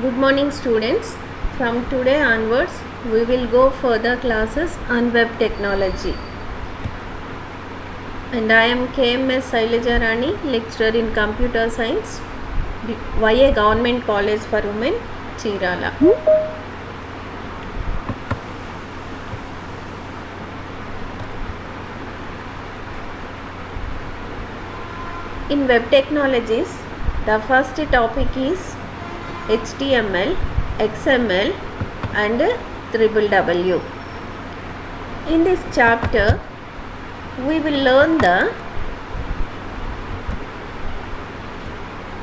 Good morning students. From today onwards we will go further classes on web technology. And I am KMS Sailaja Rani, lecturer in computer science, YA Government College for Women, Chirala. In web technologies, the first topic is HTML, XML and WWW. In this chapter, we will learn the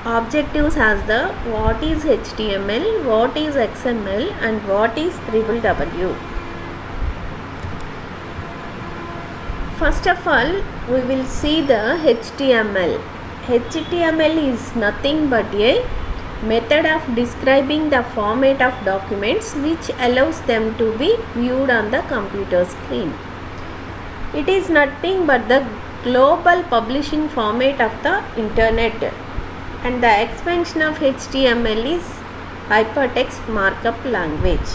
objectives as the what is HTML, what is XML and what is WWW. First of all, we will see the HTML. HTML is nothing but a method of describing the format of documents which allows them to be viewed on the computer screen. It is nothing but the global publishing format of the internet, and the expansion of HTML is hypertext markup language.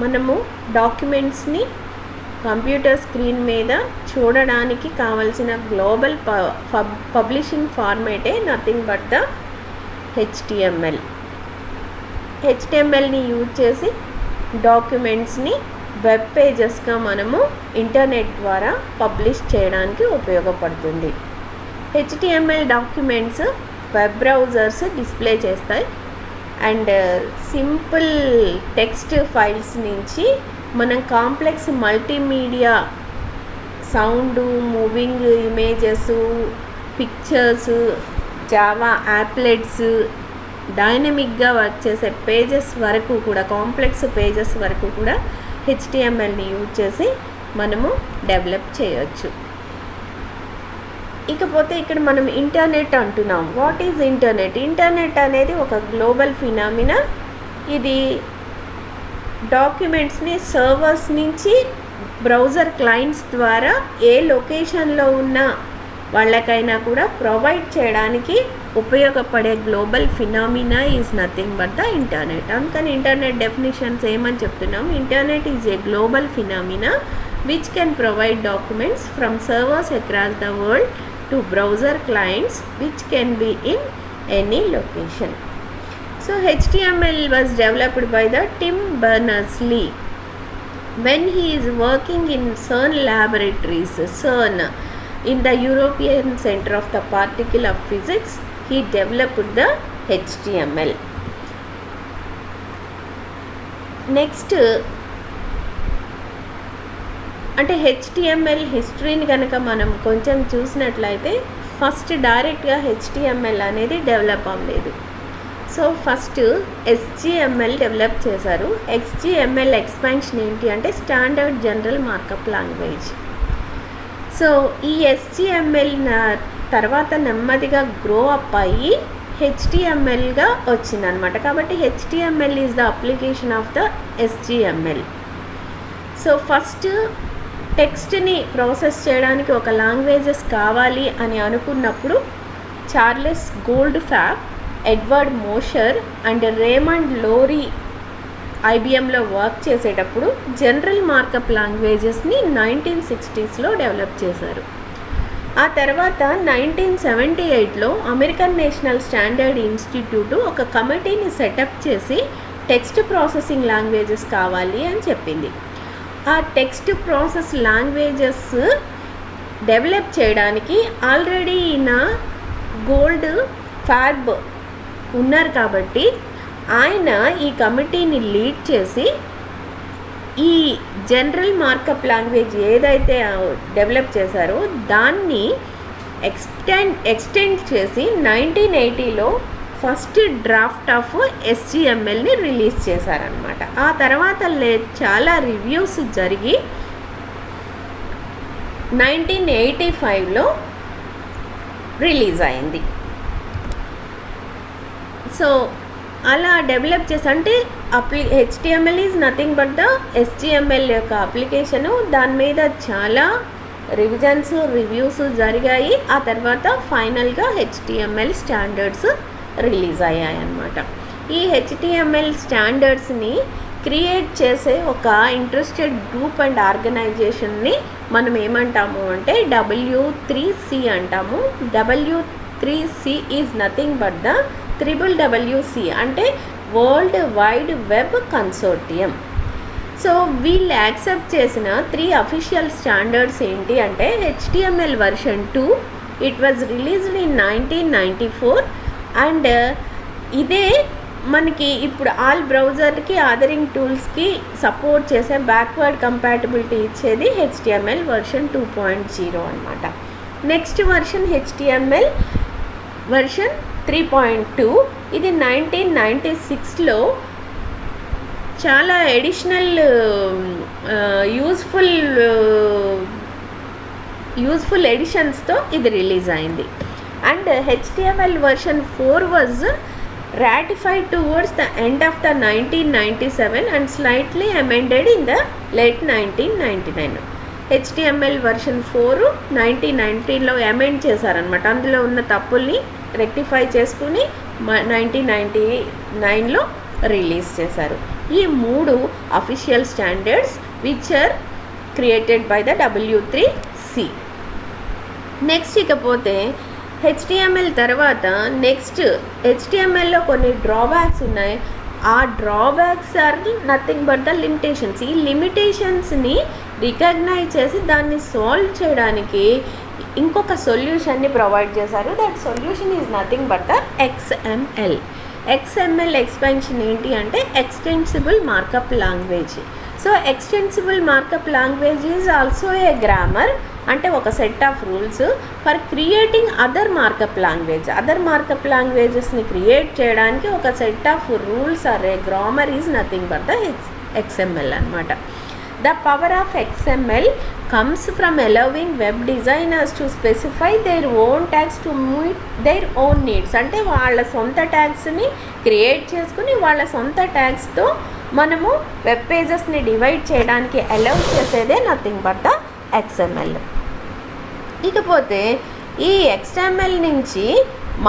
మనము డాక్యుమెంట్స్ని computer screen మీద చూడడానికి కావలసిన global publishing ఫార్మేటే nothing but the HTML. హెచ్టిఎంఎల్ని use చేసి డాక్యుమెంట్స్ని web పేజెస్గా మనము internet ద్వారా పబ్లిష్ చేయడానికి ఉపయోగపడుతుంది. HTML documents web browsers display చేస్తాయి అండ్ సింపుల్ టెక్స్ట్ ఫైల్స్ నుంచి మనం complex multimedia sound, moving images, pictures, Java యాప్లెట్స్, డైనమిక్గా వర్క్ చేసే పేజెస్ వరకు కూడా, కాంప్లెక్స్ పేజెస్ వరకు కూడా హెచ్టిఎంఎల్ని యూజ్ చేసి మనము డెవలప్ చేయొచ్చు. ఇకపోతే ఇక్కడ మనం ఇంటర్నెట్ అంటున్నాం. What is internet? ఇంటర్నెట్ అనేది ఒక గ్లోబల్ ఫినామినా. ఇది డాక్యుమెంట్స్ని సర్వర్స్ నుంచి బ్రౌజర్ క్లయింట్స్ ద్వారా ఏ లొకేషన్లో ఉన్న వాళ్ళకైనా కూడా ప్రొవైడ్ చేయడానికి ఉపయోగపడే global phenomena is nothing but the internet. అందుకని ఇంటర్నెట్ డెఫినిషన్స్ ఏమని చెప్తున్నాం? Internet is a global phenomena which can provide documents from servers across the world to browser clients which can be in any location. So HTML was developed by the Tim Berners-Lee when he is working in CERN laboratories. CERN, in the European Center of the Particle of Physics, he developed the HTML. Next, అంటే HTML హిస్టరీని కనుక మనం కొంచెం చూసినట్లయితే first డైరెక్ట్గా HTML అనేది develop అవ్వలేదు. So first ఎస్జిఎంఎల్ develop చేశారు. ఎస్జిఎంఎల్ expansion ఏంటి అంటే standard general markup language. So ఈ ఎస్జిఎంఎల్ తర్వాత నెమ్మదిగా గ్రో అప్ అయ్యి హెచ్టిఎంఎల్గా వచ్చిందనమాట. కాబట్టి HTML is the application of the SGML. So first టెక్స్ట్ని ప్రాసెస్ చేయడానికి ఒక లాంగ్వేజెస్ కావాలి అని అనుకున్నప్పుడు Charles Goldfarb, Edward Mosher and Raymond Lorie ఐబిఎంలో వర్క్ చేసేటప్పుడు జనరల్ మార్కప్ లాంగ్వేజెస్ని 1960స్లో డెవలప్ చేశారు. ఆ తర్వాత 1978లో అమెరికన్ నేషనల్ స్టాండర్డ్ ఇన్స్టిట్యూట్ ఒక కమిటీని సెటప్ చేసి టెక్స్ట్ ప్రాసెసింగ్ లాంగ్వేజెస్ కావాలి అని చెప్పింది. ఆ టెక్స్ట్ ప్రాసెస్ లాంగ్వేజెస్ డెవలప్ చేయడానికి ఆల్రెడీ ఈయన గోల్డ్ ఫ్యాబ్ ఉన్నారు కాబట్టి ఆయన ఈ కమిటీని లీడ్ చేసి ఈ జనరల్ మార్కప్ లాంగ్వేజ్ ఏదైతే డెవలప్ చేశారో దాన్ని ఎక్స్టెండ్ చేసి 1980లో ఫస్ట్ డ్రాఫ్ట్ ఆఫ్ ఎస్జిఎంఎల్ని రిలీజ్ చేశారనమాట. ఆ తర్వాత చాలా రివ్యూస్ జరిగి 1985లో రిలీజ్ అయింది. సో అలా డెవలప్ చేసి అంటే HTML is nothing but the SGML యొక్క అప్లికేషను. దాని మీద చాలా రివిజన్స్, రివ్యూస్ జరిగాయి. ఆ తర్వాత ఫైనల్గా హెచ్టిఎంఎల్ స్టాండర్డ్స్ రిలీజ్ అయ్యాయి అన్నమాట. ఈ HTML స్టాండర్డ్స్ని క్రియేట్ చేసే ఒక ఇంట్రెస్టెడ్ గ్రూప్ అండ్ ఆర్గనైజేషన్ని మనం ఏమంటాము అంటే W3C అంటాము. W3C is nothing but the WWC అంటే world wide web consortium. So వీళ్ళు యాక్సెప్ట్ చేసిన 3 అఫీషియల్ స్టాండర్డ్స్ ఏంటి అంటే HTML version 2, it was released in 1994 and ఇదే మనకి ఇప్పుడు ఆల్ బ్రౌజర్కి ఆదరింగ్ టూల్స్కి సపోర్ట్ చేసే బ్యాక్వర్డ్ కంపాటబిలిటీ ఇచ్చేది HTML version 2.0 అనమాట. Next version HTML version 3.2. ఇది 1996లో చాలా ఎడిషనల్ యూస్ఫుల్ ఎడిషన్స్తో ఇది రిలీజ్ అయింది. And HTML version 4 was ratified towards the end of the 1997 and slightly amended in the late 1999. HTML version 4 1919లో amend చేశారనమాట. అందులో ఉన్న తప్పుల్ని రెక్టిఫై చేసుకుని 1999లో రిలీజ్ చేశారు. ఈ 3 official standards which are created by the W3C. Next ఇకపోతే HTML తర్వాత next HTMLలో కొన్ని డ్రాబ్యాక్స్ ఉన్నాయి. ఆ drawbacks are nothing but the limitations. ఈ లిమిటేషన్స్ని రికగ్నైజ్ చేసి దాన్ని సాల్వ్ చేయడానికి ఇంకొక సొల్యూషన్ని ప్రొవైడ్ చేశారు. That solution is nothing but the XML. XML expansion ఏంటి అంటే extensible markup language. So extensible markup language is also a grammar అంటే ఒక set of rules for creating other markup language. Other markup లాంగ్వేజెస్ని create చేయడానికి ఒక set of rules or a grammar is nothing but the XML అనమాట. The power of XML comes from allowing web designers to specify their own tags to meet their own needs. అంటే వాళ్ళ సొంత ట్యాగ్స్ని create చేసుకుని వాళ్ళ సొంత ట్యాగ్స్తో మనము web పేజెస్ని divide చేయడానికి allow చేసేదే నథింగ్ బట్ ద XML. ఇకపోతే ఈ XML నుంచి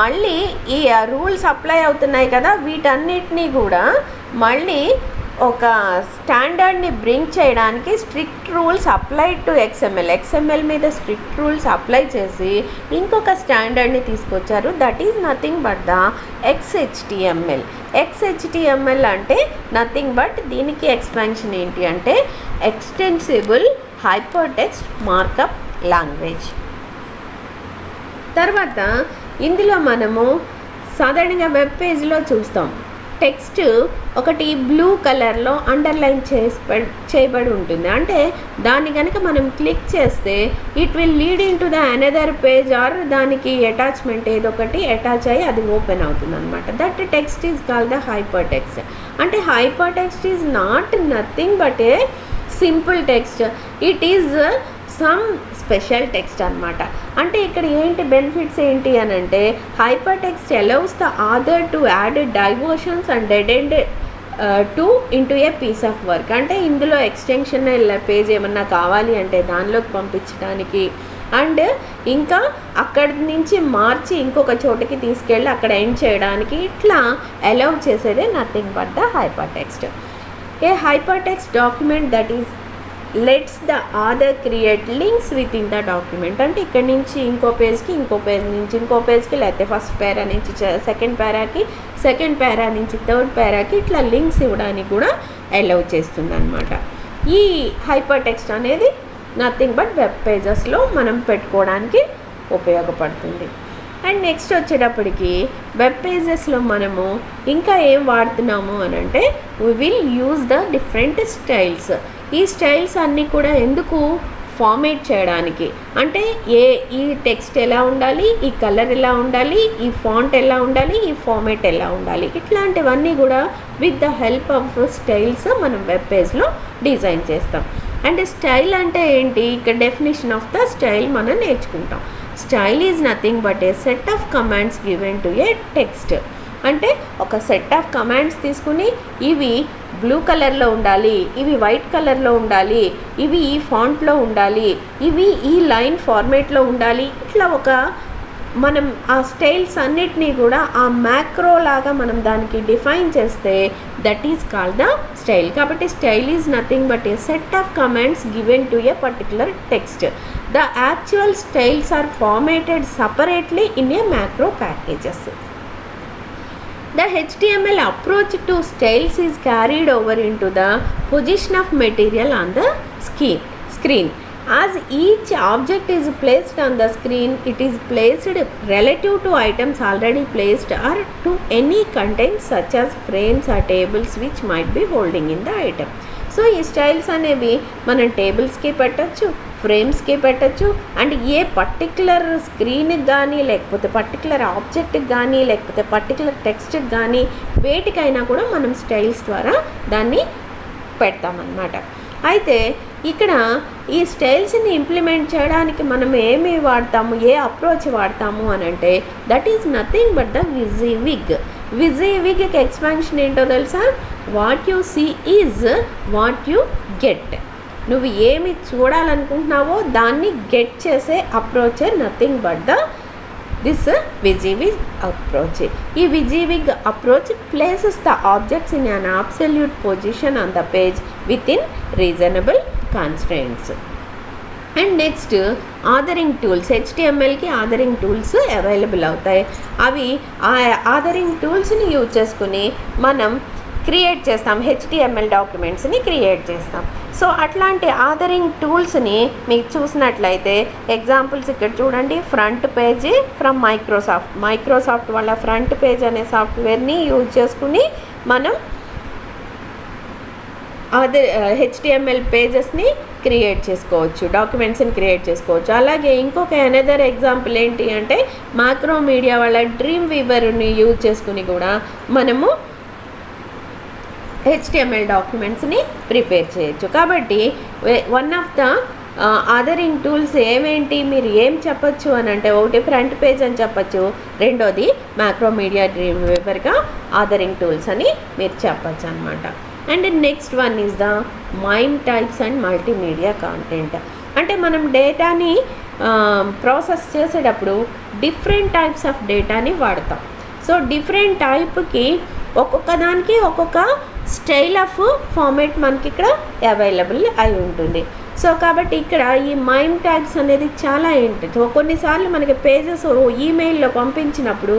మళ్ళీ ఈ రూల్స్ అప్లై అవుతున్నాయి కదా, వీటన్నిటినీ కూడా మళ్ళీ ఒక స్టాండర్డ్ని బ్రింగ్ చేయడానికి strict rules apply to XML మీద స్ట్రిక్ట్ రూల్స్ అప్లై చేసి ఇంకొక స్టాండర్డ్ని తీసుకొచ్చారు. That is nothing but the XHTML. XHTML అంటే నథింగ్ బట్ దీనికి ఎక్స్పాన్షన్ ఏంటి అంటే extensible hyper text markup language. తర్వాత ఇందులో మనము సాధారణంగా వెబ్ పేజ్లో చూస్తాం టెక్స్ట్ ఒకటి బ్లూ కలర్లో అండర్లైన్ చేయబడి ఉంటుంది. అంటే దాన్ని కనుక మనం క్లిక్ చేస్తే it will lead into the another page or దానికి అటాచ్మెంట్ ఏదో ఒకటి అటాచ్ అయ్యి అది ఓపెన్ అవుతుంది అనమాట. That text is called the hyper text. అంటే hypertext is not nothing but a simple text. It is some special text అనమాట. అంటే ఇక్కడ ఏంటి బెనిఫిట్స్ ఏంటి అని అంటే hypertext allows the author to add diversions and dead end to into a piece of work. అంటే ఇందులో extension page ఏమన్నా కావాలి అంటే దానిలోకి పంపించడానికి అండ్ ఇంకా అక్కడి నుంచి మార్చి ఇంకొక చోటుకి తీసుకెళ్ళి అక్కడ ఎండ్ చేయడానికి ఇట్లా అలౌ చేసేదే nothing but the hyper text. A hyper text document that is lets the author create links within the document. అంటే ఇక్కడ నుంచి ఇంకో పేజ్కి, ఇంకో పేజ్ నుంచి ఇంకో పేజ్కి, లేకపోతే ఫస్ట్ పారా నుంచి సెకండ్ పారాకి, సెకండ్ పారా నుంచి థర్డ్ పారాకి ఇట్లా లింక్స్ ఇవ్వడానికి కూడా అలౌ చేస్తుంది అనమాట. ఈ హైపర్ టెక్స్ట్ అనేది నథింగ్ బట్ వెబ్ పేజెస్లో మనం పెట్టుకోవడానికి ఉపయోగపడుతుంది. అండ్ నెక్స్ట్ వచ్చేటప్పటికి వెబ్ పేజెస్లో మనము ఇంకా ఏం వాడుతున్నాము అని అంటే we will use the different styles. ఈ స్టైల్స్ అన్నీ కూడా ఎందుకు ఫార్మేట్ చేయడానికి అంటే ఈ టెక్స్ట్ ఎలా ఉండాలి, ఈ కలర్ ఎలా ఉండాలి, ఈ ఫాంట్ ఎలా ఉండాలి, ఈ ఫార్మేట్ ఎలా ఉండాలి, ఇట్లాంటివన్నీ కూడా with the help of styles మనం వెబ్ పేజ్లో డిజైన్ చేస్తాం. అండ్ స్టైల్ అంటే ఏంటి, ఇక్కడ డెఫినేషన్ ఆఫ్ ద స్టైల్ మనం నేర్చుకుంటాం. Style is nothing but a set of commands given to A text. అంటే ఒక సెట్ ఆఫ్ కమాండ్స్ తీసుకుని ఇవి బ్లూ కలర్లో ఉండాలి, ఇవి వైట్ కలర్లో ఉండాలి, ఇవి ఈ ఫాంట్లో ఉండాలి, ఇవి ఈ లైన్ ఫార్మేట్లో ఉండాలి, ఇట్లా ఒక మనం ఆ స్టైల్స్ అన్నిటినీ కూడా ఆ మ్యాక్రో లాగా మనం దానికి డిఫైన్ చేస్తే that is called the style. కాబట్టి style is nothing but a set of commands given to a particular text. The actual styles are formatted separately in a macro packages. The HTML approach to styles is carried over into the position of material on the screen. As each object is placed on the screen, it is placed relative to items already placed or to any contents such as frames or tables which might be holding in the item. So ఈ styles అనేవి మనం టేబుల్స్కి పెట్టచ్చు, ఫ్రేమ్స్కి పెట్టచ్చు, and A particular స్క్రీన్కి కానీ లేకపోతే particular ఆబ్జెక్ట్కి కానీ లేకపోతే particular టెక్స్ట్కి కానీ వేటికైనా కూడా మనం స్టైల్స్ ద్వారా దాన్ని పెడతామన్నమాట. అయితే ఇక్కడ ఈ స్టైల్స్ని ఇంప్లిమెంట్ చేయడానికి మనం ఏమి వాడతాము, ఏ అప్రోచ్ వాడతాము అని అంటే that is nothing but the విజీవిగ్. విజీవిగ్కి ఎక్స్పాన్షన్ ఏంటో తెలుసా? What you see is what you get. నువ్వు ఏమి చూడాలనుకుంటున్నావో దాన్ని గెట్ చేసే అప్రోచే నథింగ్ బట్ ద దిస్ విజీవిగ్ అప్రోచ్. ఈ విజీవిగ్ approach places the objects in an absolute position on the page within reasonable constraints. And next authoring tools. హెచ్టిఎంఎల్కి ఆథరింగ్ టూల్స్ అవైలబుల్ అవుతాయి. అవి ఆ ఆథరింగ్ టూల్స్ని యూజ్ చేసుకుని మనం క్రియేట్ చేస్తాం, హెచ్టిఎంఎల్ డాక్యుమెంట్స్ని క్రియేట్ చేస్తాం. సో అట్లాంటి ఆథరింగ్ టూల్స్ని మీకు చూసినట్లయితే ఎగ్జాంపుల్స్ ఇక్కడ చూడండి. ఫ్రంట్ పేజీ ఫ్రమ్ మైక్రోసాఫ్ట్ వాళ్ళ ఫ్రంట్ పేజ్ అనే సాఫ్ట్వేర్ని యూజ్ చేసుకుని మనం హెచ్టిఎంఎల్ పేజెస్ని క్రియేట్ చేసుకోవచ్చు, డాక్యుమెంట్స్ని క్రియేట్ చేసుకోవచ్చు. అలాగే ఇంకొక అనదర్ ఎగ్జాంపుల్ ఏంటి అంటే మ్యాక్రో మీడియా వాళ్ళ డ్రీమ్ వీవర్ని యూజ్ చేసుకుని కూడా మనము హెచ్టిఎంఎల్ డాక్యుమెంట్స్ని ప్రిపేర్ చేయొచ్చు. కాబట్టి వన్ ఆఫ్ ద ఆథరింగ్ టూల్స్ ఏమేంటి, మీరు ఏం చెప్పచ్చు అని అంటే ఒకటి ఫ్రంట్ పేజ్ అని చెప్పచ్చు, రెండోది మ్యాక్రో మీడియా డ్రీమ్ వీవర్గా ఆథరింగ్ టూల్స్ అని మీరు చెప్పచ్చు అనమాట. And next one is the mime types and multimedia content. అంటే మనం డేటాని ప్రాసెస్ చేసేటప్పుడు డిఫరెంట్ టైప్స్ ఆఫ్ డేటాని వాడతాం. సో డిఫరెంట్ టైప్కి ఒక్కొక్క దానికి ఒక్కొక్క స్టైల్ ఆఫ్ ఫార్మేట్ మనకి ఇక్కడ అవైలబుల్ అయి ఉంటుంది. సో కాబట్టి ఇక్కడ ఈ మైమ్ ట్యాగ్స్ అనేది చాలా ఏంటి, కొన్నిసార్లు మనకి పేజెస్ ఈమెయిల్లో పంపించినప్పుడు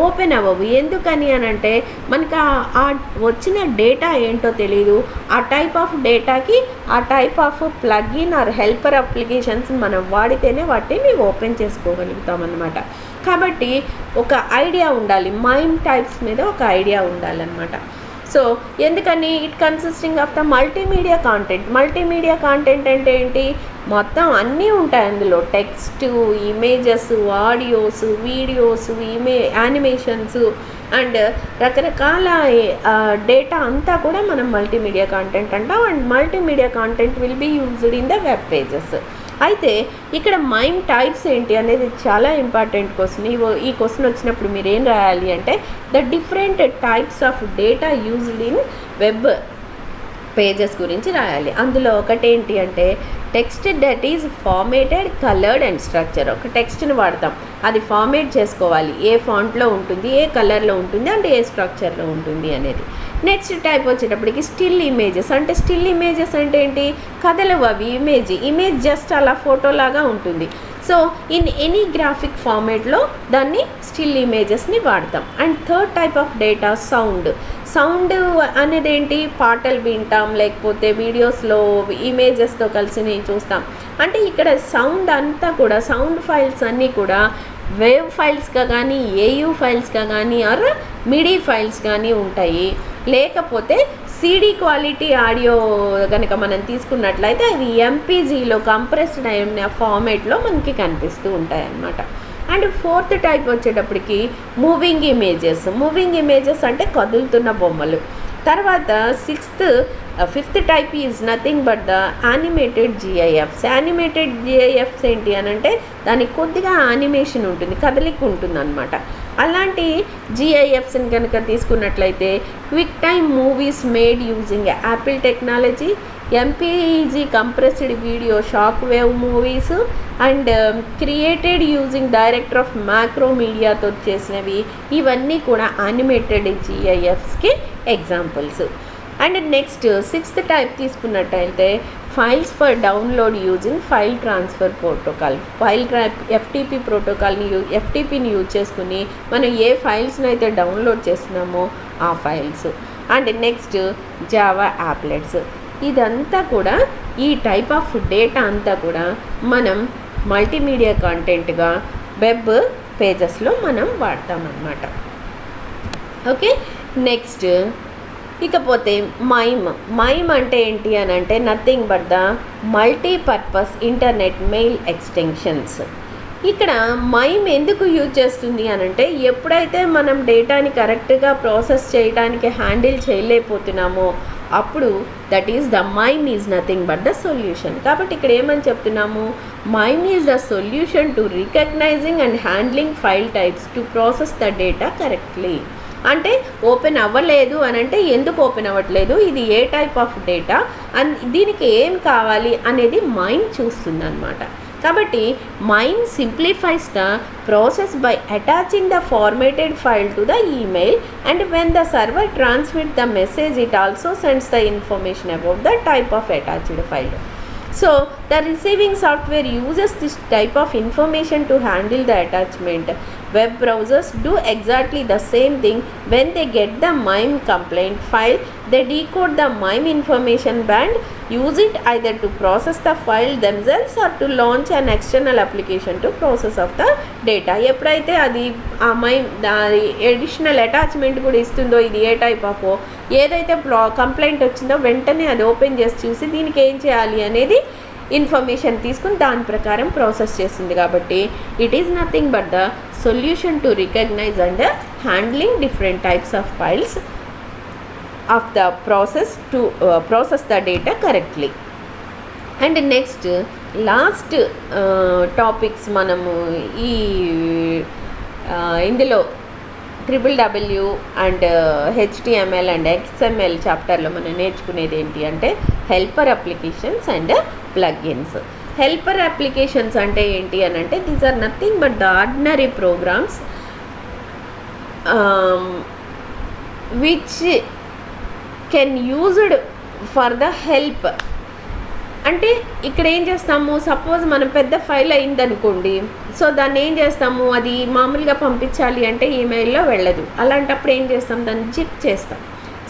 ఓపెన్ అవ్వవు. ఎందుకని అని అంటే మనకి ఆ వచ్చిన డేటా ఏంటో తెలియదు. ఆ టైప్ ఆఫ్ డేటాకి ఆ type of plugin or helper applications మనం వాడితేనే వాటిని ఓపెన్ చేసుకోగలుగుతాం అన్నమాట. కాబట్టి ఒక ఐడియా ఉండాలి, మైమ్ టైప్స్ మీద ఒక ఐడియా ఉండాలన్నమాట. సో ఎందుకని it consisting of the multimedia content. Multimedia content అంటే ఏంటి, మొత్తం అన్నీ ఉంటాయి అందులో, text, images, audios, videos, animations and రకరకాల డేటా అంతా కూడా మనం మల్టీమీడియా కాంటెంట్ అంటాం. And multimedia content will be used in the web pages. అయితే ఇక్కడ మైమ్ టైప్స్ ఏంటి అనేది చాలా ఇంపార్టెంట్ క్వశ్చన్. ఈ క్వశ్చన్ వచ్చినప్పుడు మీరు ఏం రాయాలి అంటే the different types of data used in web pages గురించి రాయాలి. అందులో ఒకటేంటి అంటే text that is formatted, coloured and structure. ఒక టెక్స్ట్ని వాడతాం, అది ఫార్మేట్ చేసుకోవాలి, ఏ ఫాంట్లో ఉంటుంది, ఏ కలర్లో ఉంటుంది అండ్ ఏ స్ట్రక్చర్లో ఉంటుంది అనేది. నెక్స్ట్ టైప్ వచ్చేటప్పటికి స్టిల్ ఇమేజెస్. అంటే స్టిల్ ఇమేజెస్ అంటే ఏంటి, కథలు అవి, ఇమేజ్ జస్ట్ అలా ఫోటోలాగా ఉంటుంది. సో ఇన్ ఎనీ గ్రాఫిక్ ఫార్మేట్లో దాన్ని స్టిల్ ఇమేజెస్ని వాడతాం. And third type of data sound. Sound అనేది ఏంటి, పాటలు వింటాం లేకపోతే వీడియోస్లో ఇమేజెస్తో కలిసి చూస్తాం. అంటే ఇక్కడ సౌండ్ అంతా కూడా, సౌండ్ ఫైల్స్ అన్నీ కూడా వేవ్ ఫైల్స్గా కానీ, ఏయూ ఫైల్స్గా కానీ ఆర్ మిడి ఫైల్స్ కానీ ఉంటాయి. లేకపోతే సిడి క్వాలిటీ ఆడియో కనుక మనం తీసుకున్నట్లయితే అవి ఎంపీజీలో కంప్రెస్డ్ అయిన ఫార్మేట్లో మనకి కనిపిస్తూ ఉంటాయి అన్నమాట. అండ్ ఫోర్త్ టైప్ వచ్చేటప్పటికి మూవింగ్ ఇమేజెస్. మూవింగ్ ఇమేజెస్ అంటే కదులుతున్న బొమ్మలు. తర్వాత fifth type is nothing but the animated GIFs. Animated GIFs ఏంటి అని అంటే దానికి కొద్దిగా యానిమేషన్ ఉంటుంది, కదలిక ఉంటుంది అనమాట. అలాంటి జిఐఎఫ్స్ని కనుక తీసుకున్నట్లయితే QuickTime movies made using Apple technology, MPEG compressed video Shockwave movies and created using Director of macro మీడియాతో చేసినవి, ఇవన్నీ కూడా యానిమేటెడ్ జిఐఎఫ్స్కి examples. And next 6th type తీసుకున్నట్టయితే files for download using file transfer protocol. FTP ప్రోటోకాల్ని ఎఫ్టీపీని use చేసుకుని మనం ఏ ఫైల్స్ని అయితే డౌన్లోడ్ చేస్తున్నామో ఆ files. And next Java applets. ఇదంతా కూడా ఈ టైప్ ఆఫ్ డేటా అంతా కూడా మనం మల్టీమీడియా కంటెంట్గా వెబ్ పేజెస్లో మనం వాడతామన్నమాట. ఓకే, నెక్స్ట్ ఇకపోతే మైమ్ అంటే ఏంటి అని అంటే nothing but the multipurpose internet mail extensions. ఇక్కడ మైమ్ ఎందుకు యూజ్ చేస్తుంది అని అంటే ఎప్పుడైతే మనం డేటాని కరెక్ట్గా ప్రాసెస్ చేయడానికి హ్యాండిల్ చేయలేకపోతున్నామో అప్పుడు that is the MIME is nothing but the solution. కాబట్టి ఇక్కడ ఏమని చెప్తున్నాము, MIME is the solution to recognizing and handling file types to process the data correctly. అంటే ఓపెన్ అవ్వలేదు అని అంటే ఎందుకు ఓపెన్ అవ్వట్లేదు, ఇది ఏ టైప్ ఆఫ్ డేటా అండ్ దీనికి ఏం కావాలి అనేది మైమ్ చూస్తుంది అన్నమాట. కాబట్టి MIME simplifies the process by attaching the formatted file to the email and when the server transmit the message it also sends the information about the type of attached file. So the receiving software uses this type of information to handle the attachment. Web browsers do exactly the same thing. When they get the MIME complaint file, they decode the MIME information band, use it either to process the file themselves or to launch an external application to process of the data. ఎప్పుడైతే అది ఆ mime additional attachment కూడా ఇస్తుందో ఇది ఏ type of ఏదైతే complaint వచ్చిందో వెంటనే అది ఓపెన్ చేసి చూసి దీనికి ఏం చేయాలి అనేది ఇన్ఫర్మేషన్ తీసుకుని దాని ప్రకారం ప్రాసెస్ చేస్తుంది. కాబట్టి it is nothing but the solution to recognize and handling different types of files of the process to process the data correctly. And next last topics మనము ఈ ఇందులో WWW and HTML and XML చాప్టర్లో మనం నేర్చుకునేది ఏంటి అంటే helper applications and plugins. Helper applications అంటే ఏంటి అని అంటే these are nothing but the ordinary programs which can used for the help. అంటే ఇక్కడ ఏం చేస్తాము, సపోజ్ మనం పెద్ద ఫైల్ అయిందనుకోండి, సో దాన్ని ఏం చేస్తాము, అది మామూలుగా పంపించాలి అంటే ఈమెయిల్లో వెళ్ళదు, అలాంటప్పుడు ఏం చేస్తాం, దాన్ని జిప్ చేస్తాం.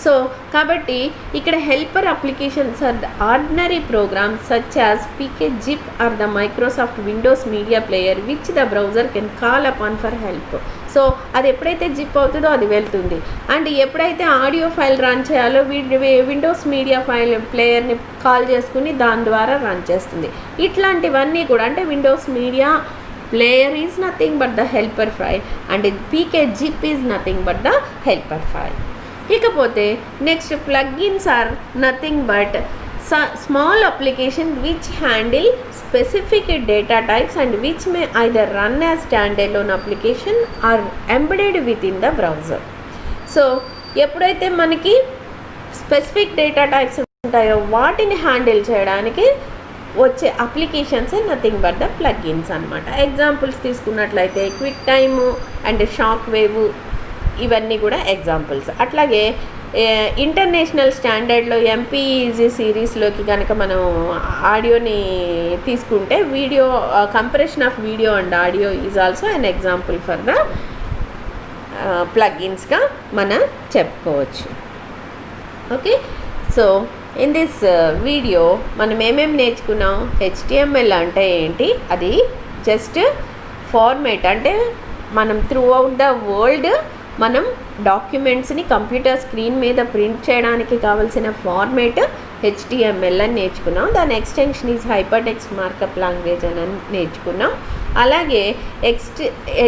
సో కాబట్టి ఇక్కడ helper applications are the ordinary programs such as pkzip or the Microsoft Windows Media Player which the browser can call upon for help. So అది ఎప్పుడైతే జిప్ అవుతుందో అది వెళ్తుంది. అండ్ ఎప్పుడైతే ఆడియో ఫైల్ రన్ చేయాలో విండోస్ మీడియా ఫైల్ ప్లేయర్ని call చేసుకుని దాని ద్వారా రన్ చేస్తుంది. ఇట్లాంటివన్నీ కూడా అంటే Windows Media Player is nothing but the helper file and pkzip is nothing but the helper file. ఇకపోతే next plugins are nothing but small application which handle specific data types and which may either run as standalone application or embedded within the browser. So ఎప్పుడైతే మనకి specific data types ఉంటాయో వాటిని handle చేయడానికి వచ్చే applications nothing but the plugins అనమాట. Examples తీసుకున్నట్లయితే quick time and shock wave ఇవన్నీ కూడా ఎగ్జాంపుల్స్. అట్లాగే ఇంటర్నేషనల్ స్టాండర్డ్లో ఎంపీఈజీ సిరీస్లోకి కనుక మనం ఆడియోని తీసుకుంటే video compression of video and audio is also an example for the ప్లగ్ఇన్స్గా మనం చెప్పుకోవచ్చు. Okay, so in this video మనం ఏమేమి నేర్చుకున్నాం, HTML అంటే ఏంటి, అది జస్ట్ ఫార్మేట్ అంటే మనం త్రూ అవుట్ ద వరల్డ్ మనం డాక్యుమెంట్స్ని కంప్యూటర్ స్క్రీన్ మీద ప్రింట్ చేయడానికి కావాల్సిన ఫార్మేట్ HTML అని నేర్చుకున్నాం. దాని extension is hyper text markup language అని నేర్చుకున్నాం. అలాగే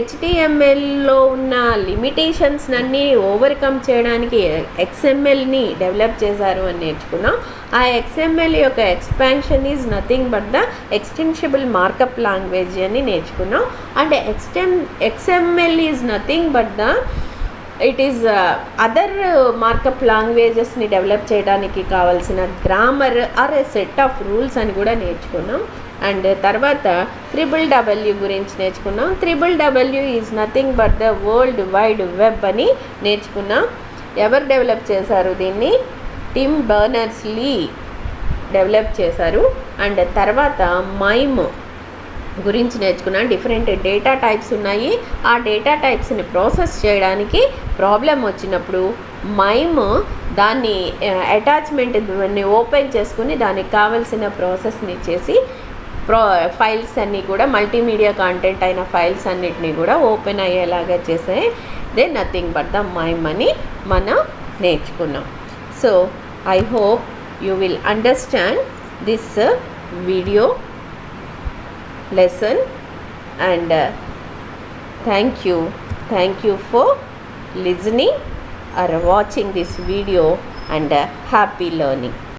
HTMLలో ఉన్న లిమిటేషన్స్ అన్నీ ఓవర్కమ్ చేయడానికి XMLని డెవలప్ చేశారు అని నేర్చుకున్నాం. ఆ XML యొక్క expansion is nothing but the extensible markup language అని నేర్చుకున్నాం. And XML is nothing but the it is other markup లాంగ్వేజెస్ని డెవలప్ చేయడానికి కావాల్సిన grammar or a set of rules అని కూడా నేర్చుకున్నాం. అండ్ తర్వాత WWW గురించి నేర్చుకున్నాం. WWW is nothing but the world wide web అని నేర్చుకున్నాం. ఎవరు డెవలప్ చేశారు దీన్ని? టిమ్ బర్నర్స్-లీ డెవలప్ చేశారు. అండ్ తర్వాత మైమ్ గురించి నేర్చుకున్నాను. డిఫరెంట్ డేటా టైప్స్ ఉన్నాయి. ఆ డేటా టైప్స్ని ప్రాసెస్ చేయడానికి ప్రాబ్లం వచ్చినప్పుడు మైమ్ దాన్ని అటాచ్మెంట్ ఓపెన్ చేసుకుని దానికి కావాల్సిన ప్రాసెస్ని చేసి ఫైల్స్ అన్నీ కూడా మల్టీమీడియా కాంటెంట్ అయిన ఫైల్స్ అన్నిటినీ కూడా ఓపెన్ అయ్యేలాగా చేసే they nothing but the mime అని మనం నేర్చుకున్నాం. So I hope you will understand this video lesson and thank you for listening or watching this video and happy learning.